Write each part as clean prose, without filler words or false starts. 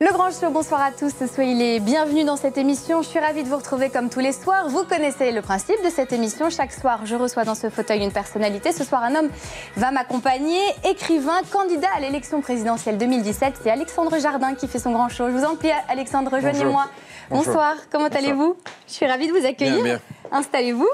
Le Grand Show, bonsoir à tous, soyez les bienvenus dans cette émission. Je suis ravie de vous retrouver comme tous les soirs. Vous connaissez le principe de cette émission. Chaque soir, je reçois dans ce fauteuil une personnalité. Ce soir, un homme va m'accompagner, écrivain, candidat à l'élection présidentielle 2017. C'est Alexandre Jardin qui fait son Grand Show. Je vous en prie, Alexandre, rejoignez-moi. Bonsoir, comment allez-vous? Je suis ravie de vous accueillir. Bien. Installez-vous.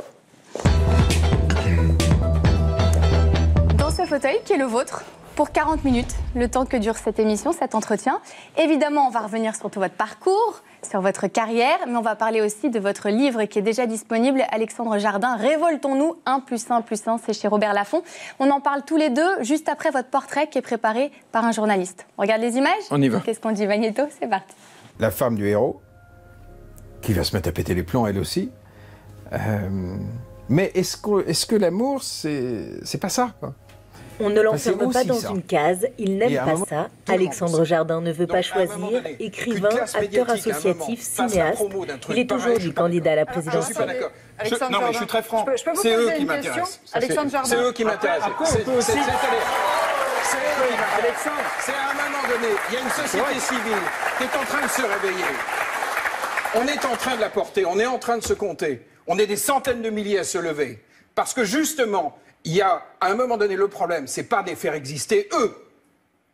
Dans ce fauteuil qui est le vôtre, pour 40 minutes, le temps que dure cette émission, cet entretien. Évidemment, on va revenir sur tout votre parcours, sur votre carrière, mais on va parler aussi de votre livre qui est déjà disponible, Alexandre Jardin, Révoltons-nous, 1 + 1 + 1, c'est chez Robert Laffont. On en parle tous les deux, juste après votre portrait qui est préparé par un journaliste. On regarde les images? On y va. Qu'est-ce qu'on dit, Magnéto? C'est parti. La femme du héros, qui va se mettre à péter les plombs, elle aussi. Mais est-ce que l'amour, c'est pas ça, quoi? On ne l'enferme c'est pas aussi dans ça. une case, il n'aime Et à un pas moment, ça. tout le Alexandre monde. Jardin ne veut pas Donc, à un moment choisir, donné, écrivain, qu'une classe acteur médiatique, à un associatif, moment, fasse la cinéaste. promo d'un truc Il est pareil, aujourd'hui je suis pas candidat à la Je suis présidentielle. pas d'accord. Alexandre Non, mais je Jardin. suis très franc. Je peux vous C'est poser eux une qui question m'intéressent. Alexandre Jardin. C'est eux qui m'intéressent. C'est eux qui Alexandre. C'est à un moment donné, il y a une société civile qui est en train de se réveiller. On est en train de la porter, on est en train de se compter. On est des centaines de milliers à se lever. Parce que justement, il y a à un moment donné le problème, c'est pas de les faire exister eux.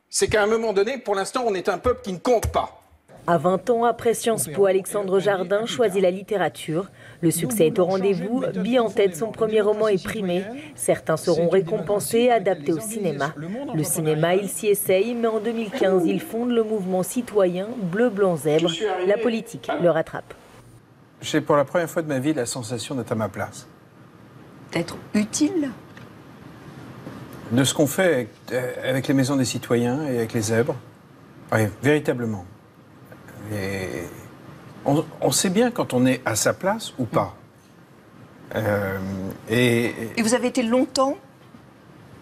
C'est qu'à un moment donné, pour l'instant, on est un peuple qui ne compte pas. À 20 ans, après Sciences Po, Alexandre Jardin choisit la littérature. Le succès est au rendez-vous. Bille en tête, son premier roman est primé. Certains seront récompensés, adaptés au cinéma. Le cinéma, il s'y essaye, mais en 2015, il fonde le mouvement citoyen Bleu, Blanc, Zèbre. La politique le rattrape. J'ai pour la première fois de ma vie la sensation d'être à ma place. D'être utile? De ce qu'on fait avec les maisons des citoyens et avec les zèbres. Oui, véritablement. Et on sait bien quand on est à sa place ou pas. Et vous avez été longtemps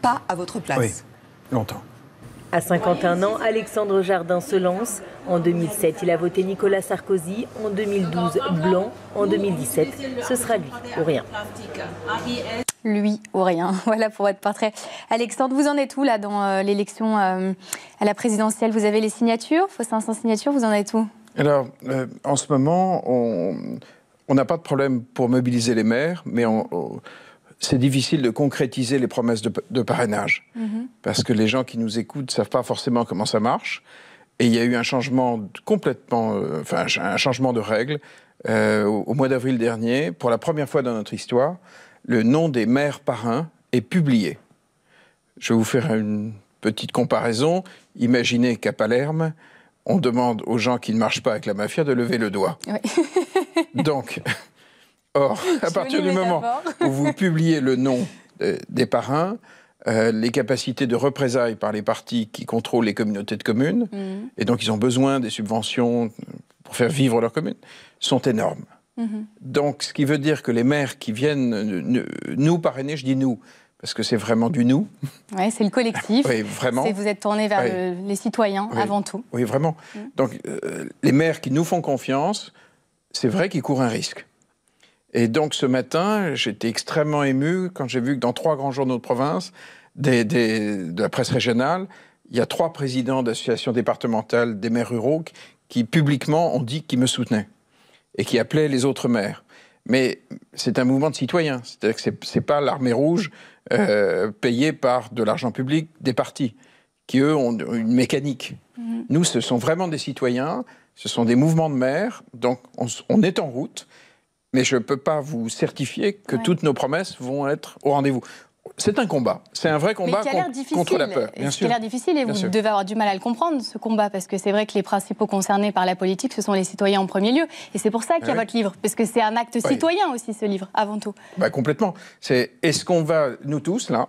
pas à votre place? Oui, longtemps. À 51 ans, Alexandre Jardin se lance. En 2007, il a voté Nicolas Sarkozy. En 2012, Blanc. En 2017, ce sera lui ou rien. Lui ou rien. Voilà pour votre portrait. Alexandre, vous en êtes où là dans l'élection à la présidentielle? Vous avez les signatures? Il faut 500 signatures, vous en êtes où? Alors, en ce moment, on n'a pas de problème pour mobiliser les maires, mais c'est difficile de concrétiser les promesses de parrainage. Parce que les gens qui nous écoutent ne savent pas forcément comment ça marche. Et il y a eu un changement complètement, un changement de règles au mois d'avril dernier. Pour la première fois dans notre histoire, le nom des maires parrains est publié. Je vais vous faire une petite comparaison. Imaginez qu'à Palerme, on demande aux gens qui ne marchent pas avec la mafia de lever le doigt. Oui. Donc, à partir du moment où vous publiez le nom des parrains, les capacités de représailles par les partis qui contrôlent les communautés de communes, et donc ils ont besoin des subventions pour faire vivre leur commune, sont énormes. Donc, ce qui veut dire que les maires qui viennent nous parrainer, je dis nous, parce que c'est vraiment du nous. Oui, c'est le collectif. Oui, vraiment. Vous êtes tourné vers les citoyens avant tout. Oui, vraiment. Donc, les maires qui nous font confiance, c'est vrai qu'ils courent un risque. Et donc, ce matin, j'étais extrêmement ému quand j'ai vu que dans 3 grands journaux de province, de la presse régionale, il y a 3 présidents d'associations départementales des maires ruraux qui publiquement ont dit qu'ils me soutenaient et qui appelaient les autres maires. Mais c'est un mouvement de citoyens. C'est-à-dire que ce n'est pas l'armée rouge payée par de l'argent public des partis, qui, eux, ont une mécanique. Nous, ce sont vraiment des citoyens, ce sont des mouvements de maires, donc on est en route, mais je ne peux pas vous certifier que toutes nos promesses vont être au rendez-vous. C'est un combat, c'est un vrai combat contre la peur. Bien sûr. Ce qui a l'air difficile, et vous devez avoir du mal à le comprendre, ce combat, parce que c'est vrai que les principaux concernés par la politique, ce sont les citoyens en premier lieu. Et c'est pour ça qu'il y a votre livre, parce que c'est un acte citoyen aussi, ce livre, avant tout. Bah, complètement. Est-ce qu'on va, nous tous, là,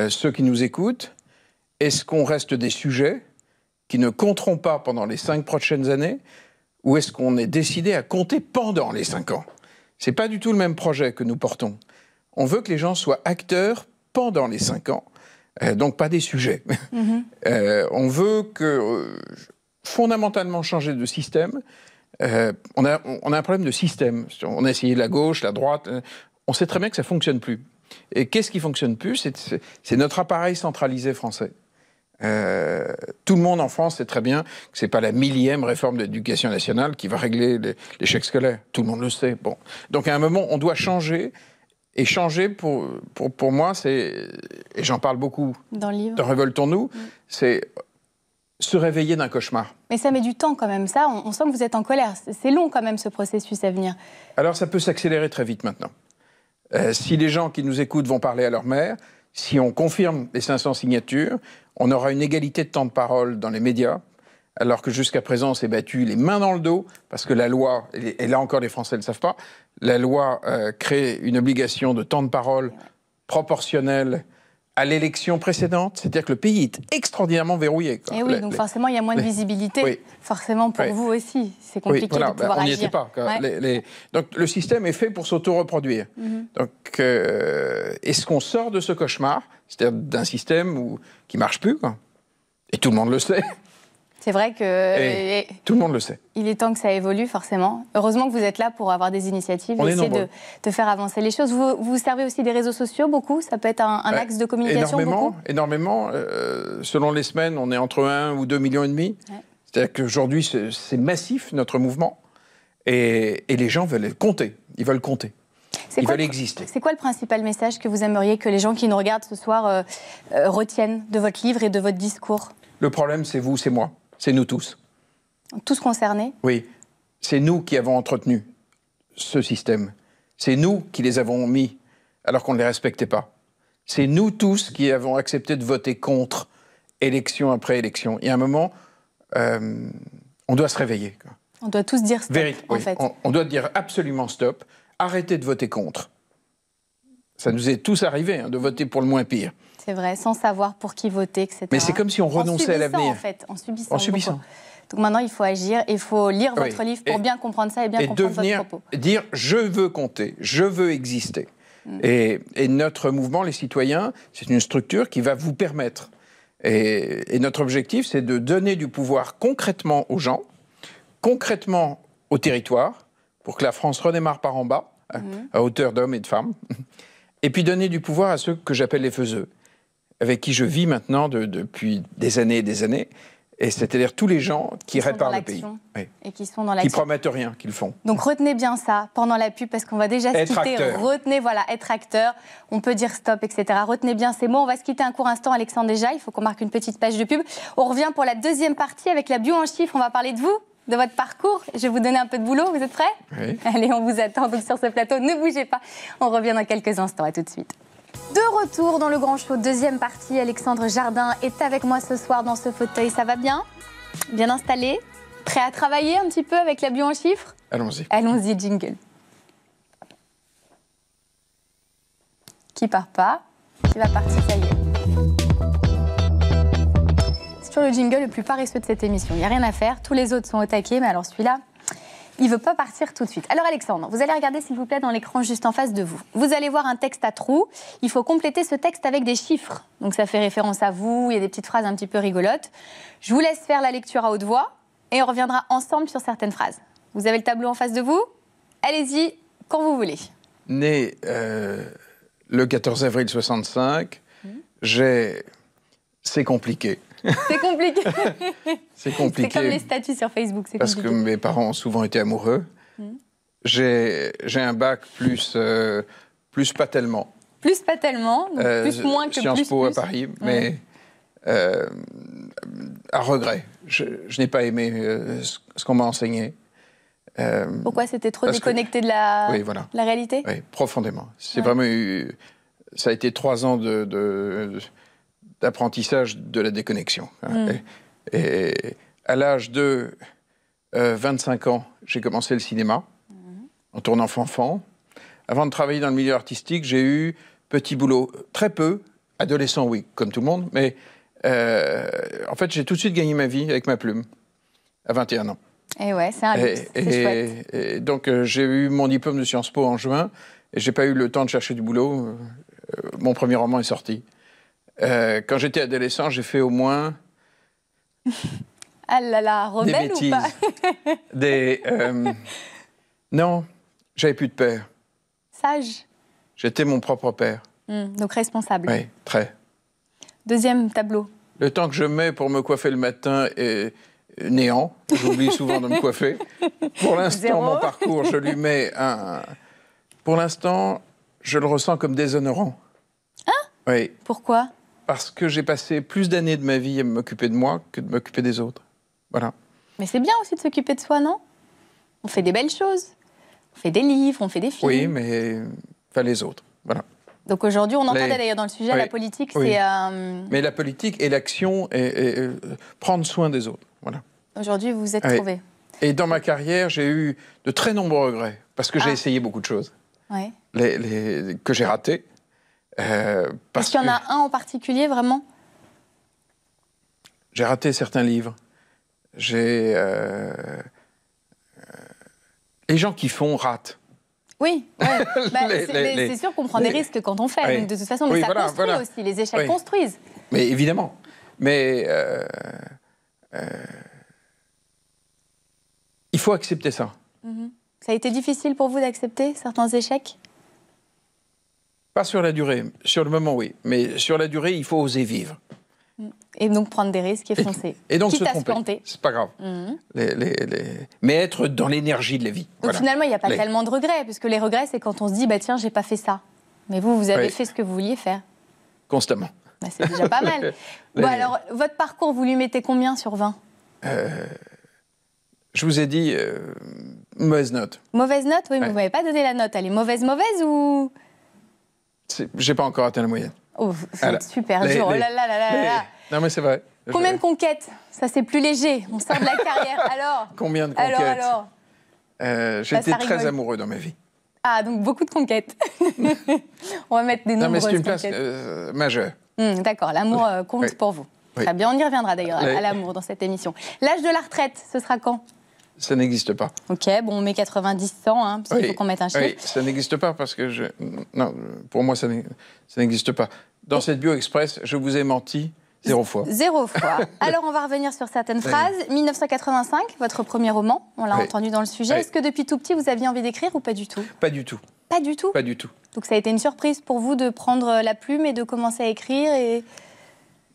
ceux qui nous écoutent, est-ce qu'on reste des sujets qui ne compteront pas pendant les 5 prochaines années, ou est-ce qu'on est décidé à compter pendant les 5 ans? Ce n'est pas du tout le même projet que nous portons. On veut que les gens soient acteurs pendant les 5 ans, donc pas des sujets. On veut fondamentalement changer de système. On a un problème de système. On a essayé la gauche, la droite. On sait très bien que ça ne fonctionne plus. Et qu'est-ce qui ne fonctionne plus? C'est notre appareil centralisé français. Tout le monde en France sait très bien que ce n'est pas la 1000e réforme de l'éducation nationale qui va régler l'échec scolaire. Tout le monde le sait. Bon. Donc à un moment, on doit changer. Et changer, pour moi, c'est, et j'en parle beaucoup dans le livre, dans Révoltons-nous, c'est se réveiller d'un cauchemar. Mais ça met du temps quand même, ça. On sent que vous êtes en colère. C'est long quand même, ce processus à venir. Alors ça peut s'accélérer très vite maintenant. Si les gens qui nous écoutent vont parler à leur mère, si on confirme les 500 signatures, on aura une égalité de temps de parole dans les médias, alors que jusqu'à présent on s'est battu les mains dans le dos, parce que la loi, et là encore les Français ne le savent pas, la loi crée une obligation de temps de parole proportionnelle à l'élection précédente, c'est-à-dire que le pays est extraordinairement verrouillé. Quoi. Et oui, donc forcément il y a moins de visibilité, oui. Forcément pour vous aussi, c'est compliqué voilà, de pouvoir on n'y agir. était pas. Donc le système est fait pour s'auto-reproduire. Donc est-ce qu'on sort de ce cauchemar, c'est-à-dire d'un système qui ne marche plus, quoi. Et tout le monde le sait. C'est vrai que tout le monde le sait. Il est temps que ça évolue, forcément. Heureusement que vous êtes là pour avoir des initiatives, essayer de faire avancer les choses. Vous servez aussi des réseaux sociaux, beaucoup? Ça peut être un axe de communication, Énormément. Selon les semaines, on est entre 1 ou 2,5 millions. Ouais. C'est-à-dire qu'aujourd'hui, c'est massif, notre mouvement. Et les gens veulent compter. Ils veulent compter. Ils veulent exister. C'est quoi le principal message que vous aimeriez que les gens qui nous regardent ce soir retiennent de votre livre et de votre discours? Le problème, c'est vous, c'est moi. C'est nous tous. Tous concernés? Oui. C'est nous qui avons entretenu ce système. C'est nous qui les avons mis alors qu'on ne les respectait pas. C'est nous tous qui avons accepté de voter contre élection après élection. Il y a un moment, on doit se réveiller. Quoi. On doit tous dire stop, en fait. On doit dire absolument stop. Arrêtez de voter contre. Ça nous est tous arrivé de voter pour le moins pire. C'est vrai, sans savoir pour qui voter, etc. Mais c'est comme si on renonçait à l'avenir. En fait, en subissant. Donc maintenant, il faut agir et il faut lire votre livre pour bien comprendre ça et bien comprendre votre propos. Dire « je veux compter, je veux exister ». Et notre mouvement, les citoyens, c'est une structure qui va vous permettre. Et notre objectif, c'est de donner du pouvoir concrètement aux gens, concrètement au territoire, pour que la France redémarre par en bas, à hauteur d'hommes et de femmes, et puis donner du pouvoir à ceux que j'appelle les faiseux, avec qui je vis maintenant depuis des années et des années, et c'est-à-dire tous les gens qui réparent le pays. Oui. Et qui sont dans l'action. Qui promettent rien, qui le font. Donc retenez bien ça pendant la pub, parce qu'on va déjà se quitter. Retenez, être acteur, on peut dire stop, etc. Retenez bien ces mots. On va se quitter un court instant, Alexandre Déjà. Il faut qu'on marque une petite page de pub. On revient pour la deuxième partie avec la bio en chiffres. On va parler de vous, de votre parcours. Je vais vous donner un peu de boulot. Vous êtes prêts? Oui. Allez, on vous attend donc sur ce plateau. Ne bougez pas. On revient dans quelques instants. À tout de suite. De retour dans le Grand Show, deuxième partie. Alexandre Jardin est avec moi ce soir dans ce fauteuil. Ça va bien? Bien installé? Prêt à travailler un petit peu avec la bio en chiffres? Allons-y. Allons-y, jingle. Qui part pas? Qui va partir? Ça y est. C'est toujours le jingle le plus paresseux de cette émission. Il n'y a rien à faire. Tous les autres sont au taquet, mais alors celui-là, il ne veut pas partir tout de suite. Alors Alexandre, vous allez regarder s'il vous plaît dans l'écran juste en face de vous. Vous allez voir un texte à trous. Il faut compléter ce texte avec des chiffres. Donc ça fait référence à vous, il y a des petites phrases un petit peu rigolotes. Je vous laisse faire la lecture à haute voix et on reviendra ensemble sur certaines phrases. Vous avez le tableau en face de vous? Allez-y, quand vous voulez. Né le 14 avril 65, c'est compliqué. C'est compliqué. C'est compliqué. C'est comme les statuts sur Facebook, c'est parce compliqué. Que mes parents ont souvent été amoureux. J'ai un bac plus pas tellement. Plus pas tellement, donc plus moins que Sciences plus. Po à Paris, mais à regret. Je n'ai pas aimé ce qu'on m'a enseigné. Pourquoi? C'était trop déconnecté de la réalité? Oui, profondément. C'est vraiment ça a été 3 ans d'apprentissage de la déconnexion. Et à l'âge de 25 ans, j'ai commencé le cinéma, en tournant Fanfan. Avant de travailler dans le milieu artistique, j'ai eu petit boulot, très peu, adolescent, oui, comme tout le monde, mais en fait, j'ai tout de suite gagné ma vie avec ma plume, à 21 ans. Et ouais, c'est un luxe, c'est chouette. Et donc, j'ai eu mon diplôme de Sciences Po en juin, et j'ai pas eu le temps de chercher du boulot. Mon premier roman est sorti. Quand j'étais adolescent, j'ai fait au moins... Ah là là, rebelle des bêtises, ou pas? Non, j'avais plus de père. Sage. J'étais mon propre père. Donc responsable. Oui, très. Deuxième tableau. Le temps que je mets pour me coiffer le matin est néant. J'oublie souvent de me coiffer. Pour l'instant, mon parcours, je lui mets un... Pour l'instant, je le ressens comme déshonorant. Ah ? Oui. Pourquoi ? Parce que j'ai passé plus d'années de ma vie à m'occuper de moi que de m'occuper des autres. Voilà. Mais c'est bien aussi de s'occuper de soi, non ? On fait des belles choses. On fait des livres, on fait des films. Oui, mais pas les autres. Voilà. Donc aujourd'hui, on entendait d'ailleurs dans le sujet, la politique, c'est... Mais la politique et l'action et prendre soin des autres. Voilà. Aujourd'hui, vous vous êtes trouvé. Et dans ma carrière, j'ai eu de très nombreux regrets, parce que j'ai essayé beaucoup de choses que j'ai ratées. Est-ce qu'il y en a un en particulier, vraiment ? J'ai raté certains livres. Les gens qui font ratent. Oui, c'est sûr qu'on prend des risques quand on fait, donc de toute façon, mais ça construit aussi, les échecs construisent. Mais évidemment, mais il faut accepter ça. Ça a été difficile pour vous d'accepter certains échecs ? Pas sur la durée, sur le moment oui, mais sur la durée, il faut oser vivre. Et donc prendre des risques et foncer. Et donc quitte se à se planter. C'est pas grave. Mais être dans l'énergie de la vie. Donc finalement, il n'y a pas tellement de regrets, parce que les regrets, c'est quand on se dit, bah tiens, j'ai pas fait ça. Mais vous avez fait ce que vous vouliez faire. Constamment. Bah, c'est déjà pas mal. Bon, alors, votre parcours, vous lui mettez combien sur 20 ? Je vous ai dit, mauvaise note. Mauvaise note, oui, mais vous m'avez pas donné la note. Elle est mauvaise ou... J'ai pas encore atteint la moyenne. Oh, vous êtes super dur. Oh là là là là là. Non, mais c'est vrai. Combien de conquêtes ? Ça, c'est plus léger. On sort de la carrière. Alors ? Combien de conquêtes ? Alors J'étais très amoureux dans ma vie. Ah, donc beaucoup de conquêtes. On va mettre des nombreuses conquêtes. Non, mais c'est une place majeure. D'accord, l'amour compte pour vous. Très bien, on y reviendra d'ailleurs à l'amour dans cette émission. L'âge de la retraite, ce sera quand ? Ça n'existe pas. Ok, bon, on met 90, 100, hein, parce qu'il faut qu'on mette un chiffre. Oui, ça n'existe pas parce que non, pour moi, ça n'existe pas. Dans cette Bio Express, je vous ai menti 0 fois. 0 fois. Alors, on va revenir sur certaines phrases. 1985, votre premier roman, on l'a entendu dans le sujet. Est-ce que depuis tout petit, vous aviez envie d'écrire ou pas du tout ? Pas du tout. Pas du tout ? Pas du tout. Donc ça a été une surprise pour vous de prendre la plume et de commencer à écrire et...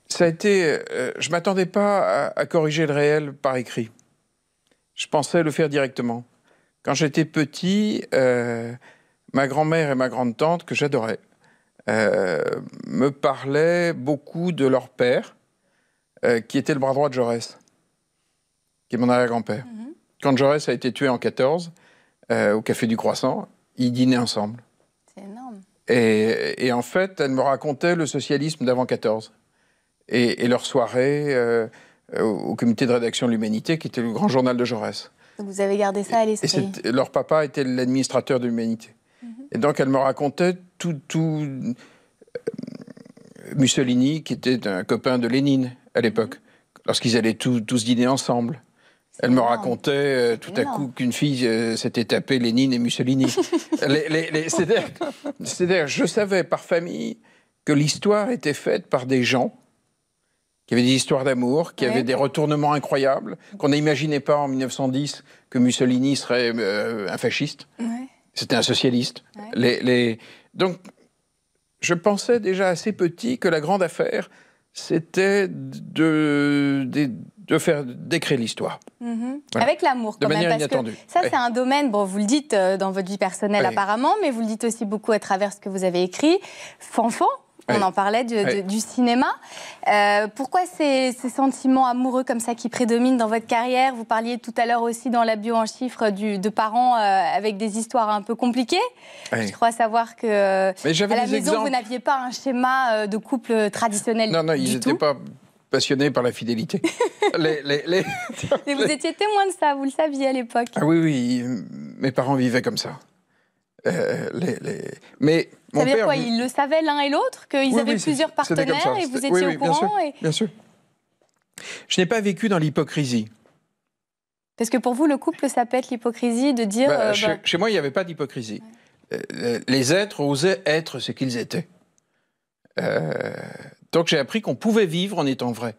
Ça a été... je ne m'attendais pas à corriger le réel par écrit. Je pensais le faire directement. Quand j'étais petit, ma grand-mère et ma grande-tante, que j'adorais, me parlaient beaucoup de leur père, qui était le bras droit de Jaurès, qui est mon arrière-grand-père. Quand Jaurès a été tué en 14, au Café du Croissant, ils dînaient ensemble. C'est énorme. Et en fait, elle me racontait le socialisme d'avant 14. Et leur soirée au comité de rédaction de l'Humanité, qui était le grand journal de Jaurès. Donc vous avez gardé ça à l'esprit. Et leur papa était l'administrateur de l'Humanité. Et donc elle me racontait tout Mussolini, qui était un copain de Lénine à l'époque, lorsqu'ils allaient tous dîner ensemble. Elle me racontait tout à coup qu'une fille s'était tapée Lénine et Mussolini. C'est-à-dire, je savais par famille que l'histoire était faite par des gens qui avaient des histoires d'amour, qui avaient des retournements incroyables, qu'on n'imaginait pas en 1910 que Mussolini serait un fasciste. C'était un socialiste. Donc, je pensais déjà assez petit que la grande affaire, c'était d'écrire l'histoire. Voilà. Avec l'amour, quand même. De manière parce inattendue. Que ça, c'est un domaine, bon, vous le dites dans votre vie personnelle apparemment, mais vous le dites aussi beaucoup à travers ce que vous avez écrit. Fanfan, on en parlait du cinéma. Pourquoi ces sentiments amoureux comme ça qui prédominent dans votre carrière ? Vous parliez tout à l'heure aussi dans la bio en chiffres de parents avec des histoires un peu compliquées. Je crois savoir que à la maison, vous n'aviez pas un schéma de couple traditionnel. Non, ils n'étaient pas passionnés par la fidélité. Mais vous étiez témoin de ça, vous le saviez à l'époque. Ah oui, mes parents vivaient comme ça. Mais ça veut dire quoi ? Ils le savaient l'un et l'autre, qu'ils avaient plusieurs partenaires et vous étiez au courant bien sûr. Je n'ai pas vécu dans l'hypocrisie. Parce que pour vous, le couple, ça peut être l'hypocrisie de dire... Chez moi, il n'y avait pas d'hypocrisie. Les êtres osaient être ce qu'ils étaient. Donc j'ai appris qu'on pouvait vivre en étant vrai.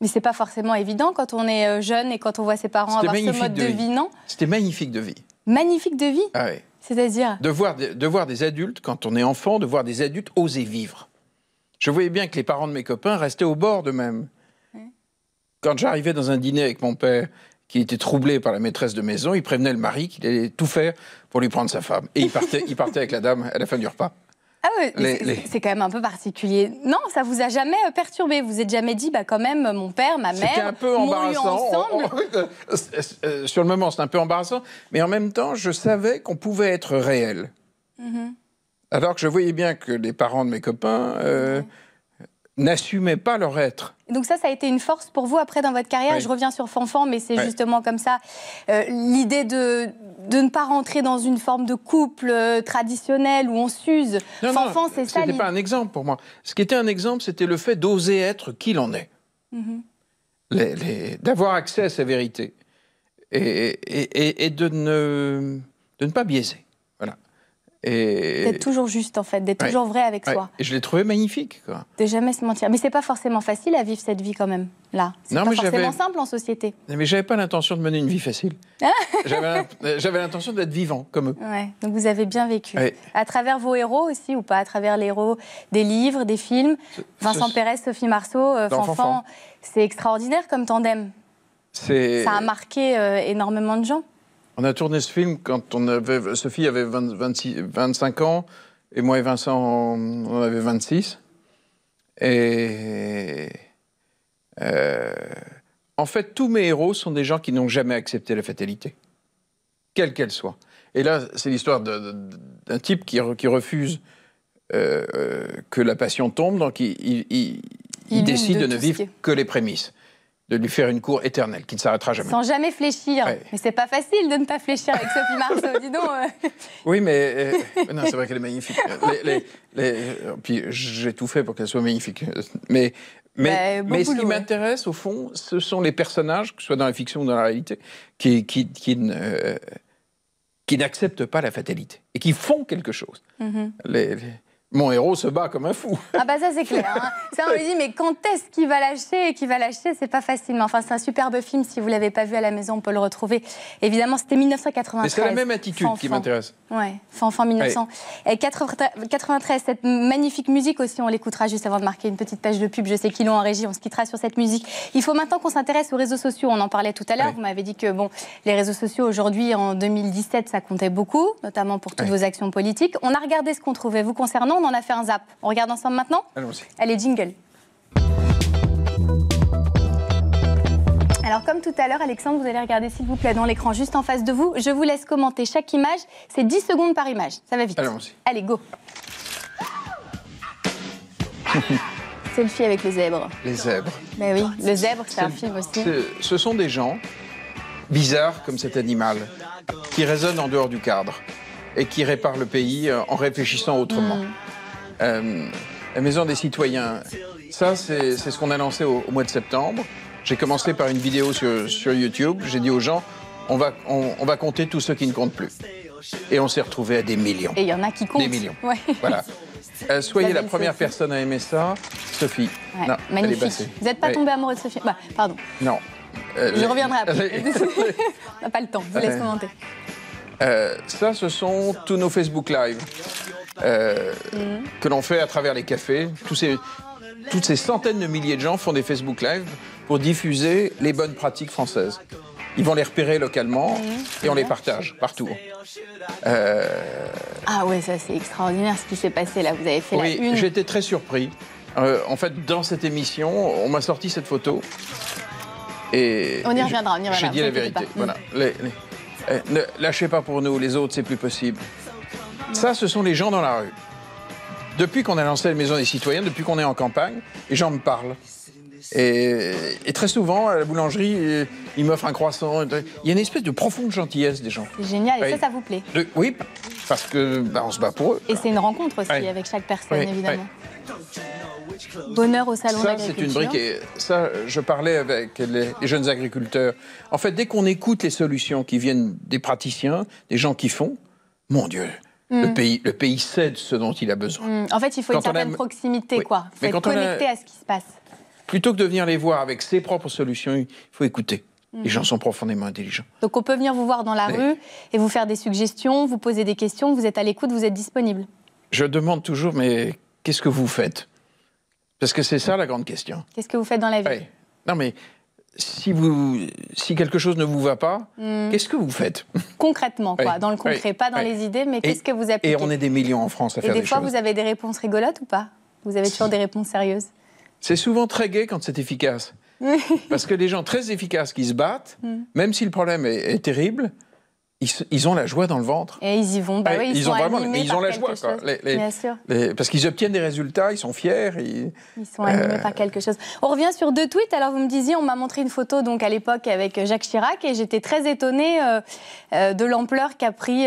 Mais c'est pas forcément évident quand on est jeune et quand on voit ses parents avoir ce mode de vie, non ? C'était magnifique de vie. Magnifique de vie ? Ah oui. C'est-à-dire ? De voir des adultes, quand on est enfant, de voir des adultes oser vivre. Je voyais bien que les parents de mes copains restaient au bord d'eux-mêmes. Quand j'arrivais dans un dîner avec mon père, qui était troublé par la maîtresse de maison, il prévenait le mari qu'il allait tout faire pour lui prendre sa femme. Et il partait avec la dame à la fin du repas. Ah oui, c'est quand même un peu particulier. Non, ça vous a jamais perturbé? Vous êtes jamais dit, bah quand même, mon père, ma mère, c'était un peu embarrassant. Sur le moment, c'était un peu embarrassant. Mais en même temps, je savais qu'on pouvait être réel. Alors que je voyais bien que les parents de mes copains n'assumaient pas leur être. Donc ça a été une force pour vous après dans votre carrière. Oui. Je reviens sur Fanfan, mais c'est justement comme ça. L'idée de ne pas rentrer dans une forme de couple traditionnel où on s'use. Fanfan, c'est ça. C'était pas un exemple pour moi. Ce qui était un exemple, c'était le fait d'oser être qui l'on est. D'avoir accès à sa vérité. Et de ne pas biaiser. Voilà. D'être toujours juste, en fait, d'être toujours vrai avec soi. Et je l'ai trouvé magnifique, quoi. De jamais se mentir. Mais c'est pas forcément facile à vivre cette vie, quand même, là. C'est pas forcément simple en société. Mais j'avais pas l'intention de mener une vie facile. J'avais l'intention d'être vivant, comme eux. Ouais, donc vous avez bien vécu. À travers vos héros aussi, ou pas? À travers les héros des livres, des films. Vincent Perez, Sophie Marceau, Fanfan. C'est extraordinaire comme tandem. Ça a marqué énormément de gens. On a tourné ce film quand Sophie avait 25 ans, et moi et Vincent, on avait 26. Et en fait, tous mes héros sont des gens qui n'ont jamais accepté la fatalité, quelle qu'elle soit. Et là, c'est l'histoire d'un type qui refuse que la passion tombe, donc il décide de ne vivre que les prémices. De lui faire une cour éternelle, qui ne s'arrêtera jamais. Sans jamais fléchir. Mais c'est pas facile de ne pas fléchir avec Sophie Marceau, dis donc. Oui, mais non, c'est vrai qu'elle est magnifique. Puis j'ai tout fait pour qu'elle soit magnifique. Mais ce qui m'intéresse, au fond, ce sont les personnages, que ce soit dans la fiction ou dans la réalité, qui n'acceptent pas la fatalité et qui font quelque chose. Mon héros se bat comme un fou. Ah bah ça c'est clair. Hein. Ça on lui dit mais quand est-ce qu'il va lâcher? C'est pas facile. Mais enfin c'est un superbe film. Si vous l'avez pas vu à la maison, on peut le retrouver. Évidemment c'était 1993. Mais c'est la même attitude qui m'intéresse. Ouais, Fanfan 1993. Cette magnifique musique aussi, on l'écoutera juste avant de marquer une petite page de pub. Je sais qu'ils l'ont en régie. On se quittera sur cette musique. Il faut maintenant qu'on s'intéresse aux réseaux sociaux. On en parlait tout à l'heure. Vous m'avez dit que bon, les réseaux sociaux aujourd'hui en 2017 ça comptait beaucoup, notamment pour toutes vos actions politiques. On a regardé ce qu'on trouvait vous concernant. On en a fait un zap. On regarde ensemble maintenant? Allons-y. Allez, jingle. Alors, comme tout à l'heure, Alexandre, vous allez regarder, s'il vous plaît, dans l'écran juste en face de vous. Je vous laisse commenter chaque image. C'est 10 secondes par image. Ça va vite. Allons-y. Allez, go. Selfie avec le zèbre. Les zèbres. Ben oui, le zèbre, c'est un film aussi. Ce sont des gens bizarres comme cet animal, qui résonnent en dehors du cadre et qui réparent le pays en réfléchissant autrement. La Maison des Citoyens, ça c'est ce qu'on a lancé au mois de septembre. J'ai commencé par une vidéo sur YouTube. J'ai dit aux gens, on va compter tous ceux qui ne comptent plus. Et on s'est retrouvé à des millions. Et il y en a qui comptent. Des millions. Ouais. Voilà. Soyez la première personne à aimer ça, Sophie. Ouais, non, magnifique. Vous n'êtes pas tombé amoureux de Sophie? Bah, pardon. Non. Je reviendrai après. On n'a pas le temps. Je vous laisse commenter. Ça, ce sont tous nos Facebook Live que l'on fait à travers les cafés. Toutes ces centaines de milliers de gens font des Facebook Live pour diffuser les bonnes pratiques françaises. Ils vont les repérer localement et on les partage partout. Ah ouais, ça c'est extraordinaire ce qui s'est passé là. Vous avez fait la une. J'ai été très surpris. En fait, dans cette émission, on m'a sorti cette photo. Et on y reviendra. J'ai dit la vérité. Voilà. Ne lâchez pas pour nous, les autres, c'est plus possible. Ça, ce sont les gens dans la rue. Depuis qu'on a lancé la Maison des Citoyens, depuis qu'on est en campagne, les gens me parlent. Et très souvent, à la boulangerie, ils m'offrent un croissant. Il y a une espèce de profonde gentillesse des gens. C'est génial, et ça vous plaît? Oui, parce que on se bat pour eux. Et c'est une rencontre aussi avec chaque personne, évidemment. Bonheur au salon de l'agriculture. Ça, c'est une brique. Et ça, je parlais avec les jeunes agriculteurs. En fait, dès qu'on écoute les solutions qui viennent des praticiens, des gens qui font, mon Dieu, le pays sait de ce dont il a besoin. En fait, il faut une certaine proximité, quoi. Il faut être connecté à ce qui se passe. Plutôt que de venir les voir avec ses propres solutions, il faut écouter. Les gens sont profondément intelligents. Donc on peut venir vous voir dans la rue et vous faire des suggestions, vous poser des questions, vous êtes à l'écoute, vous êtes disponible. Je demande toujours, mais qu'est-ce que vous faites? Parce que c'est ça la grande question. Qu'est-ce que vous faites dans la vie? Ouais. Non, mais si quelque chose ne vous va pas, qu'est-ce que vous faites? Concrètement, quoi, Ouais. dans le concret, Ouais. pas dans Ouais. les idées, mais qu'est-ce que vous appliquez? Et on est des millions en France à faire Et des des fois, choses. vous avez des réponses rigolotes ou pas? Vous avez toujours des réponses sérieuses? C'est souvent très gai quand c'est efficace. Parce que les gens très efficaces qui se battent, même si le problème est terrible, ils ont la joie dans le ventre. Et ils y vont, bah oui, ils sont vraiment, animés mais ils par ont la quelque joie, quoi. chose. Bien sûr. Parce qu'ils obtiennent des résultats, ils sont fiers. Ils sont animés par quelque chose. On revient sur 2 tweets. Alors, vous me disiez, on m'a montré une photo donc à l'époque avec Jacques Chirac et j'étais très étonnée de l'ampleur qu'a pris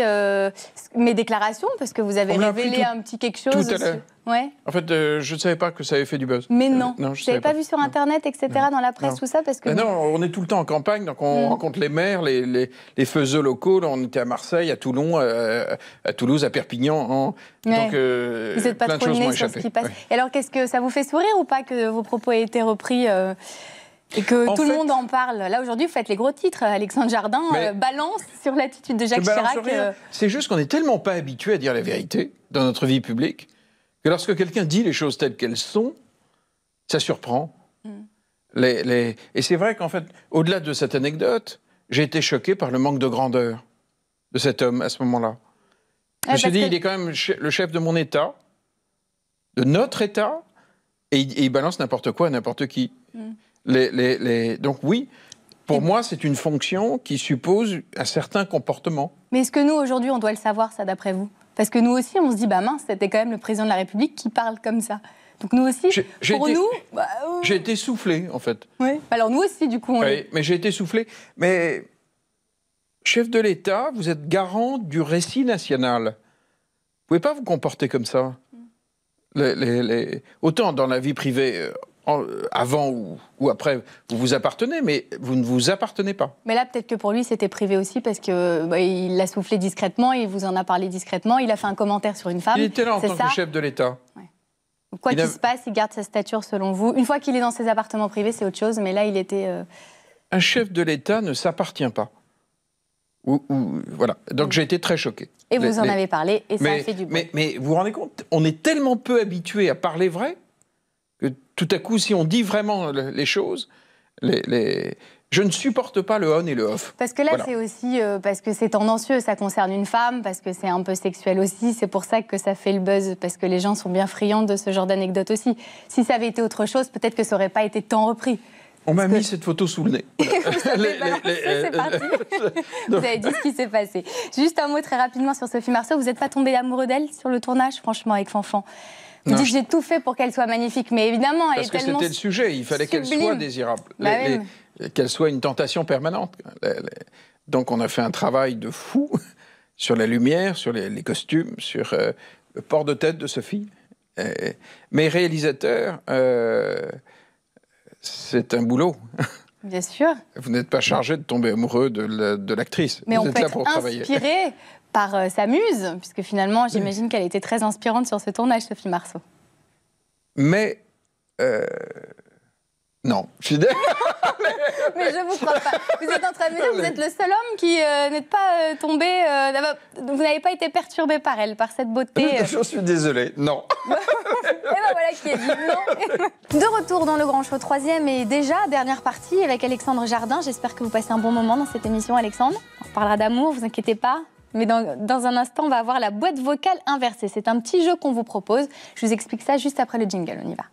mes déclarations parce que vous avez révélé un petit quelque chose. Tout à l'heure. Ouais. En fait, je ne savais pas que ça avait fait du buzz. Mais non, non je n'avais pas vu sur Internet, etc., dans la presse, tout ça, parce que... Non, on est tout le temps en campagne, donc on rencontre les maires, les faiseux locaux. Là, on était à Marseille, à Toulon, à Toulouse, à Perpignan. Ouais. Donc, vous n'êtes pas plein de trop choses m'ont inné sur ce échappé. qui passe. Ouais. Et alors, qu'est-ce que ça vous fait sourire ou pas que vos propos aient été repris et que tout le monde en parle? Là, aujourd'hui, vous faites les gros titres. Alexandre Jardin balance sur l'attitude de Jacques Chirac. C'est juste qu'on n'est tellement pas habitué à dire la vérité dans notre vie publique que lorsque quelqu'un dit les choses telles qu'elles sont, ça surprend. Et c'est vrai qu'en fait, au-delà de cette anecdote, j'ai été choqué par le manque de grandeur de cet homme à ce moment-là. Je me suis dit, il est quand même le chef de mon État, de notre État, et il balance n'importe quoi à n'importe qui. Donc oui, pour moi, c'est une fonction qui suppose un certain comportement. Mais est-ce que nous, aujourd'hui, on doit le savoir, ça, d'après vous? Parce que nous aussi, on se dit, bah mince, c'était quand même le président de la République qui parle comme ça. Donc nous aussi, j'ai été soufflé, en fait. Oui. Alors nous aussi, du coup, mais j'ai été soufflé. Mais chef de l'État, vous êtes garant du récit national. Vous ne pouvez pas vous comporter comme ça. Autant dans la vie privée, avant ou après, vous vous appartenez, mais vous ne vous appartenez pas. Mais là, peut-être que pour lui, c'était privé aussi, parce qu'il l'a soufflé discrètement, il vous en a parlé discrètement, il a fait un commentaire sur une femme. Il était là en tant que chef de l'État. Ouais. Quoi qu'il se passe, il garde sa stature selon vous. Une fois qu'il est dans ses appartements privés, c'est autre chose, mais là, il était... Un chef de l'État ne s'appartient pas. Voilà. Donc j'ai été très choqué. Et vous en avez parlé, et ça a fait du bruit. Mais vous vous rendez compte, on est tellement peu habitué à parler vrai que tout à coup, si on dit vraiment les choses, je ne supporte pas le on et le off. Parce que là, c'est aussi parce que c'est tendancieux, ça concerne une femme, parce que c'est un peu sexuel aussi, c'est pour ça que ça fait le buzz, parce que les gens sont bien friands de ce genre d'anecdote aussi. Si ça avait été autre chose, peut-être que ça n'aurait pas été tant repris. On m'a mis cette photo sous le nez. C'est parti. Vous avez dit ce qui s'est passé. Juste un mot très rapidement sur Sophie Marceau. Vous n'êtes pas tombé amoureux d'elle sur le tournage, franchement, avec Fanfan? Vous dites j'ai tout fait pour qu'elle soit magnifique, mais évidemment, elle est tellement... Parce que c'était le sujet, il fallait qu'elle soit désirable, qu'elle soit une tentation permanente. Donc on a fait un travail de fou sur la lumière, sur les costumes, sur le port de tête de Sophie. Mais réalisateur, c'est un boulot. Bien sûr. Vous n'êtes pas chargé de tomber amoureux de l'actrice. Mais vous on êtes peut là être pour travailler. inspiré par sa muse, puisque finalement, j'imagine qu'elle était très inspirante sur ce tournage, Sophie Marceau. Mais... non, je suis Mais je vous crois pas. Vous êtes en train de me dire que vous êtes le seul homme qui n'est pas tombé... vous n'avez pas été perturbé par elle, par cette beauté. Je suis désolé, non. Et ben voilà qui est dit non. De retour dans le Grand Show, 3e et déjà dernière partie avec Alexandre Jardin. J'espère que vous passez un bon moment dans cette émission, Alexandre. On parlera d'amour, vous inquiétez pas. Mais dans un instant, on va avoir la boîte vocale inversée. C'est un petit jeu qu'on vous propose. Je vous explique ça juste après le jingle. On y va.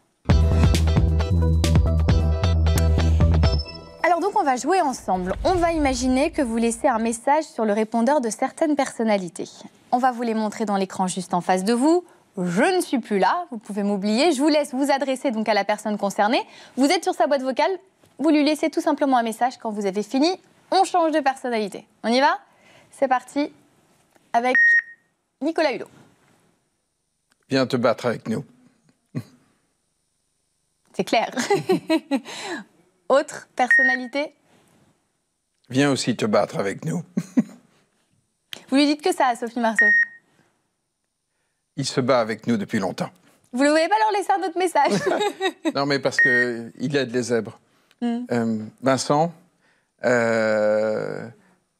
Alors donc on va jouer ensemble. On va imaginer que vous laissez un message sur le répondeur de certaines personnalités. On va vous les montrer dans l'écran juste en face de vous. Je ne suis plus là, vous pouvez m'oublier. Je vous laisse vous adresser donc à la personne concernée. Vous êtes sur sa boîte vocale, vous lui laissez tout simplement un message. Quand vous avez fini, on change de personnalité. On y va ? C'est parti avec Nicolas Hulot. Viens te battre avec nous. C'est clair. Autre personnalité ? Viens aussi te battre avec nous. Vous lui dites que ça à Sophie Marceau ? Il se bat avec nous depuis longtemps. Vous ne voulez pas leur laisser un autre message ? Non, mais parce qu'il aide les zèbres. Vincent,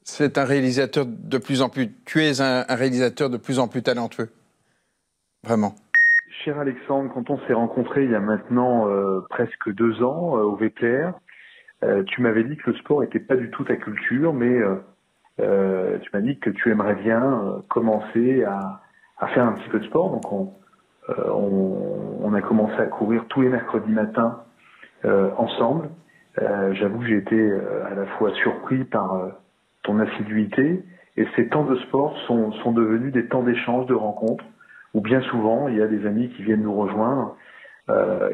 c'est un réalisateur de plus en plus... Tu es un réalisateur de plus en plus talentueux. Vraiment. Cher Alexandre, quand on s'est rencontrés il y a maintenant presque 2 ans au VPR, tu m'avais dit que le sport n'était pas du tout ta culture, mais tu m'as dit que tu aimerais bien commencer à faire un petit peu de sport. Donc on a commencé à courir tous les mercredis matins ensemble. J'avoue que j'ai été à la fois surpris par ton assiduité, et ces temps de sport sont devenus des temps d'échange, de rencontres, où bien souvent il y a des amis qui viennent nous rejoindre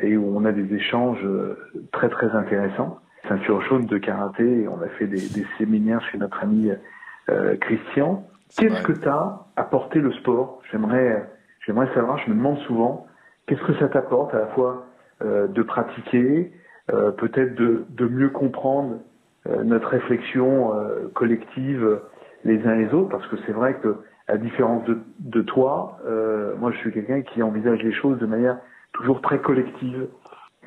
et où on a des échanges très très intéressants. Ceinture jaune de karaté, on a fait des séminaires chez notre ami Christian. Qu'est-ce que t'as apporté le sport? J'aimerais savoir, je me demande souvent, qu'est-ce que ça t'apporte à la fois de pratiquer, peut-être de mieux comprendre notre réflexion collective les uns les autres, parce que c'est vrai que, à différence de toi, moi je suis quelqu'un qui envisage les choses de manière toujours très collective.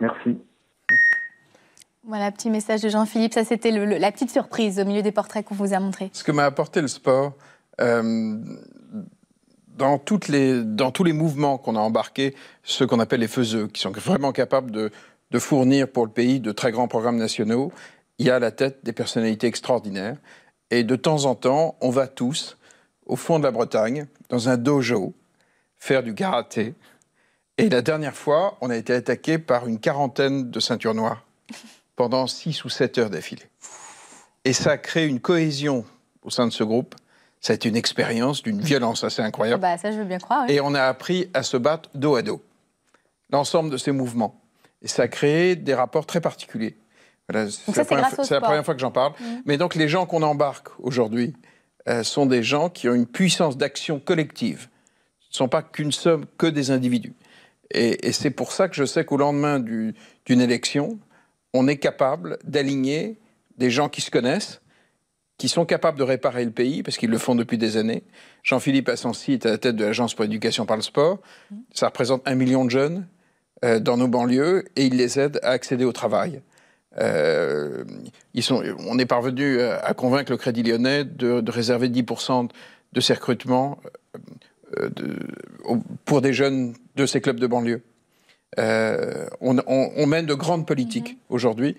Merci. Voilà, petit message de Jean-Philippe. Ça, c'était la petite surprise au milieu des portraits qu'on vous a montrés. Ce que m'a apporté le sport, dans tous les mouvements qu'on a embarqués, ceux qu'on appelle les faiseux, qui sont vraiment capables de fournir pour le pays de très grands programmes nationaux, il y a à la tête des personnalités extraordinaires. Et de temps en temps, on va tous, au fond de la Bretagne, dans un dojo, faire du karaté. Et la dernière fois, on a été attaqué par une quarantaine de ceintures noires pendant 6 ou 7 heures d'affilée. Et ça a créé une cohésion au sein de ce groupe. Ça a été une expérience d'une violence assez incroyable. Bah, ça, je veux bien croire. Oui. Et on a appris à se battre dos à dos. L'ensemble de ces mouvements. Et ça a créé des rapports très particuliers. Voilà, c'est la première fois que j'en parle. Mais donc les gens qu'on embarque aujourd'hui sont des gens qui ont une puissance d'action collective. Ce ne sont pas qu'une somme, que des individus. Et c'est pour ça que je sais qu'au lendemain d'une élection, on est capable d'aligner des gens qui se connaissent, qui sont capables de réparer le pays, parce qu'ils le font depuis des années. Jean-Philippe Assensi est à la tête de l'Agence pour l'éducation par le sport. Ça représente 1 million de jeunes dans nos banlieues, et il les aide à accéder au travail. On est parvenu à convaincre le Crédit Lyonnais de réserver 10% de ses recrutements pour des jeunes de ces clubs de banlieue. On mène de grandes politiques aujourd'hui.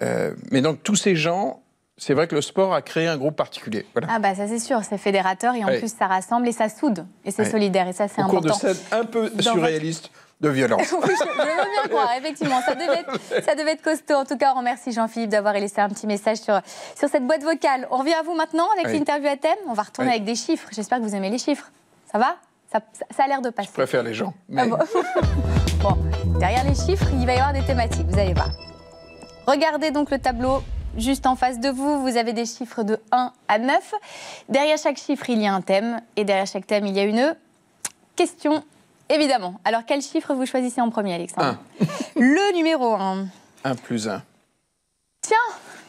Mais donc tous ces gens, c'est vrai que le sport a créé un groupe particulier. Voilà. Ah bah ça c'est sûr, c'est fédérateur et en plus ça rassemble et ça soude. Et c'est solidaire et ça c'est important. Au cours de scènes un peu surréalistes de violence. Oui, je veux bien croire, effectivement. Ça devait être costaud. En tout cas, on remercie Jean-Philippe d'avoir laissé un petit message sur cette boîte vocale. On revient à vous maintenant avec l'interview à thème. On va retourner avec des chiffres. J'espère que vous aimez les chiffres. Ça va ? Ça a l'air de passer. Je préfère les gens. Mais... Ah bon, derrière les chiffres, il va y avoir des thématiques, vous allez voir. Regardez donc le tableau juste en face de vous. Vous avez des chiffres de 1 à 9. Derrière chaque chiffre, il y a un thème. Et derrière chaque thème, il y a une question. Évidemment. Alors, quel chiffre vous choisissez en premier, Alexandre? 1. Le numéro 1. 1 plus 1. Tiens,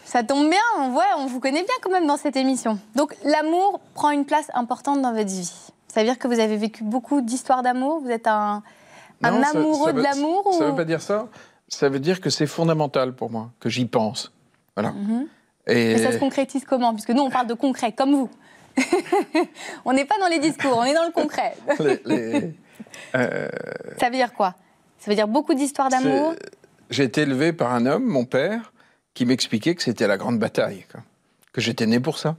ça tombe bien. On vous connaît bien quand même dans cette émission. Donc, l'amour prend une place importante dans votre vie. Ça veut dire que vous avez vécu beaucoup d'histoires d'amour? Vous êtes un amoureux de l'amour? Ça ne veut pas dire ça. Ça veut dire que c'est fondamental pour moi, que j'y pense. Voilà. Et ça se concrétise comment? Puisque nous, on parle de concret, comme vous. On n'est pas dans les discours, on est dans le concret. Ça veut dire quoi? Ça veut dire beaucoup d'histoires d'amour? J'ai été élevé par un homme, mon père, qui m'expliquait que c'était la grande bataille, quoi. Que j'étais né pour ça,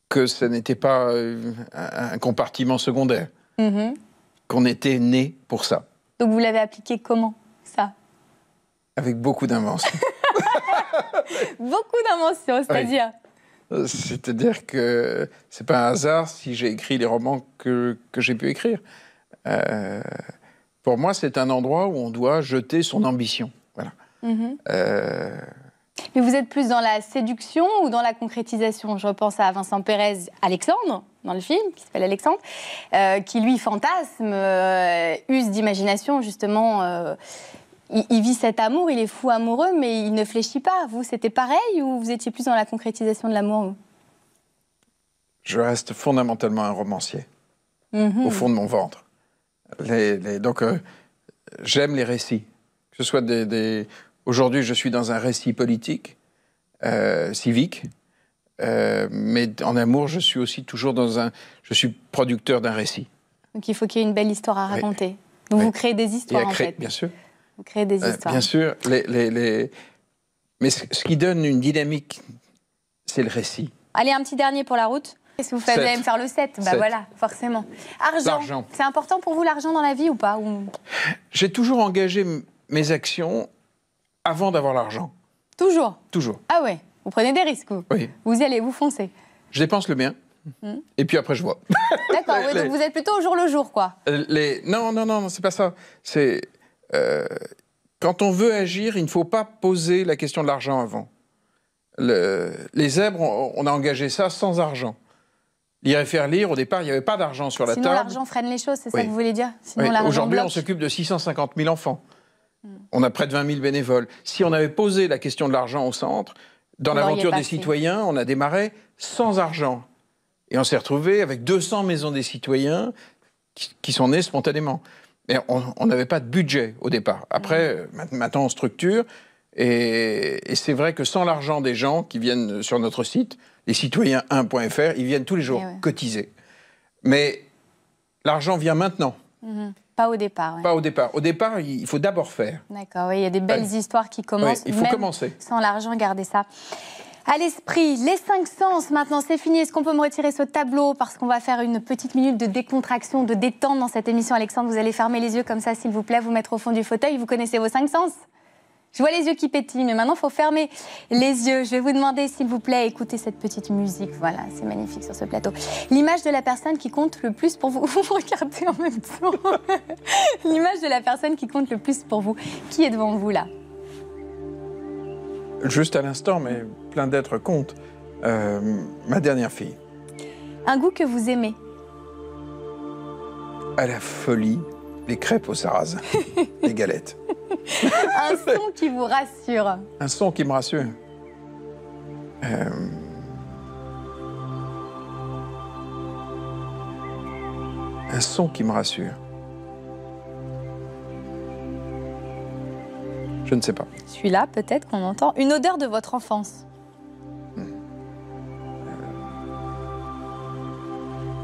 que ce n'était pas un compartiment secondaire, qu'on était né pour ça. Donc vous l'avez appliqué comment, ça? Avec beaucoup d'invention. Beaucoup d'invention, c'est-à-dire? Oui. C'est-à-dire que c'est pas un hasard si j'ai écrit les romans que j'ai pu écrire. Pour moi, c'est un endroit où on doit jeter son ambition. Voilà. Mais vous êtes plus dans la séduction ou dans la concrétisation? Je repense à Vincent Pérez, Alexandre, dans le film, qui s'appelle Alexandre, qui lui fantasme, use d'imagination, justement. Il vit cet amour, il est fou amoureux, mais il ne fléchit pas. Vous, c'était pareil ou vous étiez plus dans la concrétisation de l'amour? Je reste fondamentalement un romancier, au fond de mon ventre. Donc, j'aime les récits. Que ce soit Aujourd'hui, je suis dans un récit politique, civique, mais en amour, je suis producteur d'un récit. Donc, il faut qu'il y ait une belle histoire à raconter. Donc vous créez des histoires, en fait. Bien sûr. Vous créez des histoires. Bien sûr. Mais ce qui donne une dynamique, c'est le récit. Allez, un petit dernier pour la route. Qu'est-ce que vous faites? Vous allez me faire le 7. Bah voilà, forcément. Argent. C'est important pour vous, l'argent, dans la vie, ou pas? J'ai toujours engagé mes actions avant d'avoir l'argent. Toujours? Toujours. Ah ouais. Vous prenez des risques, vous? Oui. Vous y allez, vous foncez? Je dépense le mien. Et puis après, je vois. D'accord, oui, donc vous êtes plutôt au jour le jour, quoi. Non, c'est pas ça. C'est... quand on veut agir, il ne faut pas poser la question de l'argent avant. Les zèbres, on a engagé ça sans argent. Lire et faire lire, au départ, il n'y avait pas d'argent sur la table. Sinon, l'argent freine les choses, c'est ça que vous voulez dire? Sinon, Aujourd'hui, on s'occupe de 650 000 enfants. On a près de 20 000 bénévoles. Si on avait posé la question de l'argent au centre, dans l'aventure des citoyens, on a démarré sans argent. Et on s'est retrouvé avec 200 maisons des citoyens qui sont nées spontanément. Et on n'avait pas de budget au départ. Après, maintenant, on structure. Et c'est vrai que sans l'argent des gens qui viennent sur notre site, les citoyens1.fr, ils viennent tous les jours cotiser. Mais l'argent vient maintenant. Pas au départ. Pas au départ. Au départ, il faut d'abord faire. D'accord, oui, il y a des belles histoires qui commencent. Il faut commencer. Sans l'argent, gardez ça à l'esprit. Les 5 sens, maintenant, c'est fini. Est-ce qu'on peut me retirer ce tableau? Parce qu'on va faire une petite minute de décontraction, de détente dans cette émission. Alexandre, vous allez fermer les yeux comme ça, s'il vous plaît, vous mettre au fond du fauteuil. Vous connaissez vos 5 sens? Je vois les yeux qui pétillent, mais maintenant, il faut fermer les yeux. Je vais vous demander, s'il vous plaît, écoutez cette petite musique. Voilà, c'est magnifique sur ce plateau. L'image de la personne qui compte le plus pour vous. Vous me regardez en même temps. L'image de la personne qui compte le plus pour vous. Qui est devant vous, là? Juste à l'instant, mais plein d'êtres comptent. Ma dernière fille. Un goût que vous aimez? À la folie, les crêpes au sarrasin, les galettes. Un son qui vous rassure? Un son qui me rassure. Un son qui me rassure. Je ne sais pas. Celui-là, peut-être qu'on entend. Une odeur de votre enfance?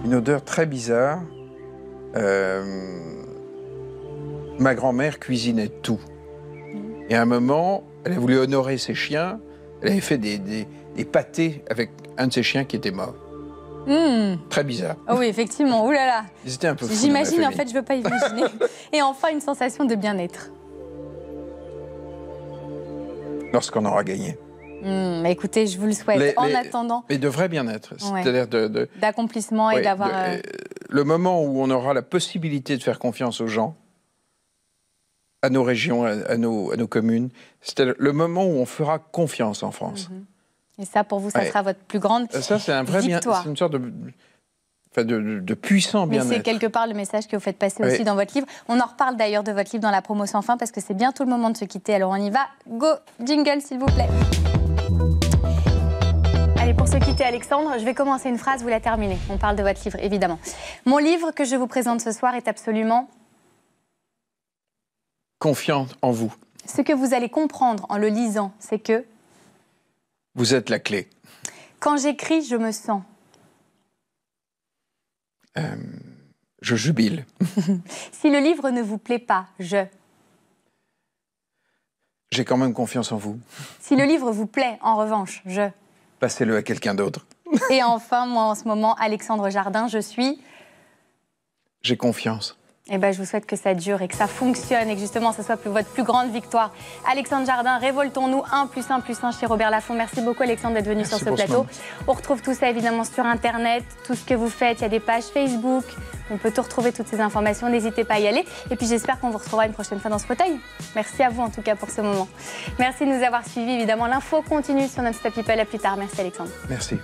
Une odeur très bizarre. Ma grand-mère cuisinait tout. Et à un moment, elle a voulu honorer ses chiens. Elle avait fait des pâtés avec un de ses chiens qui était mort. Très bizarre. Oh oui, effectivement. Ouh là là. Ils étaient un peu fous. J'imagine, en fait, je ne veux pas imaginer. Et enfin, une sensation de bien-être. Lorsqu'on aura gagné. Écoutez, je vous le souhaite. En attendant. Mais de vrai bien-être. C'est-à-dire d'accomplissement et d'avoir. Le moment où on aura la possibilité de faire confiance aux gens, à nos régions, à nos communes, c'est le moment où on fera confiance en France. Et ça, pour vous, ça sera votre plus grande victoire. Ça, c'est un vrai c'est une sorte de puissant bien-être. Mais c'est quelque part le message que vous faites passer aussi dans votre livre. On en reparle d'ailleurs de votre livre dans la promo sans fin parce que c'est bientôt le moment de se quitter. Alors on y va. Go, jingle s'il vous plaît. Allez, pour se quitter, Alexandre, je vais commencer une phrase, vous la terminez. On parle de votre livre, évidemment. Mon livre que je vous présente ce soir est absolument... confiant en vous. Ce que vous allez comprendre en le lisant, c'est que... vous êtes la clé. Quand j'écris, je me sens... je jubile. Si le livre ne vous plaît pas, j'ai quand même confiance en vous. Si le livre vous plaît, en revanche, passez-le à quelqu'un d'autre. Et enfin, moi, en ce moment, Alexandre Jardin, j'ai confiance. Eh ben, je vous souhaite que ça dure et que ça fonctionne et que justement, ce soit votre plus grande victoire. Alexandre Jardin, révoltons-nous, 1+1+1 chez Robert Laffont. Merci beaucoup, Alexandre, d'être venu sur ce plateau. On retrouve tout ça, évidemment, sur Internet. Tout ce que vous faites, il y a des pages Facebook. On peut tout retrouver, toutes ces informations. N'hésitez pas à y aller. Et puis, j'espère qu'on vous retrouvera une prochaine fois dans ce fauteuil. Merci à vous, en tout cas, pour ce moment. Merci de nous avoir suivis. Évidemment, l'info continue sur notre Stop People. À plus tard. Merci, Alexandre. Merci.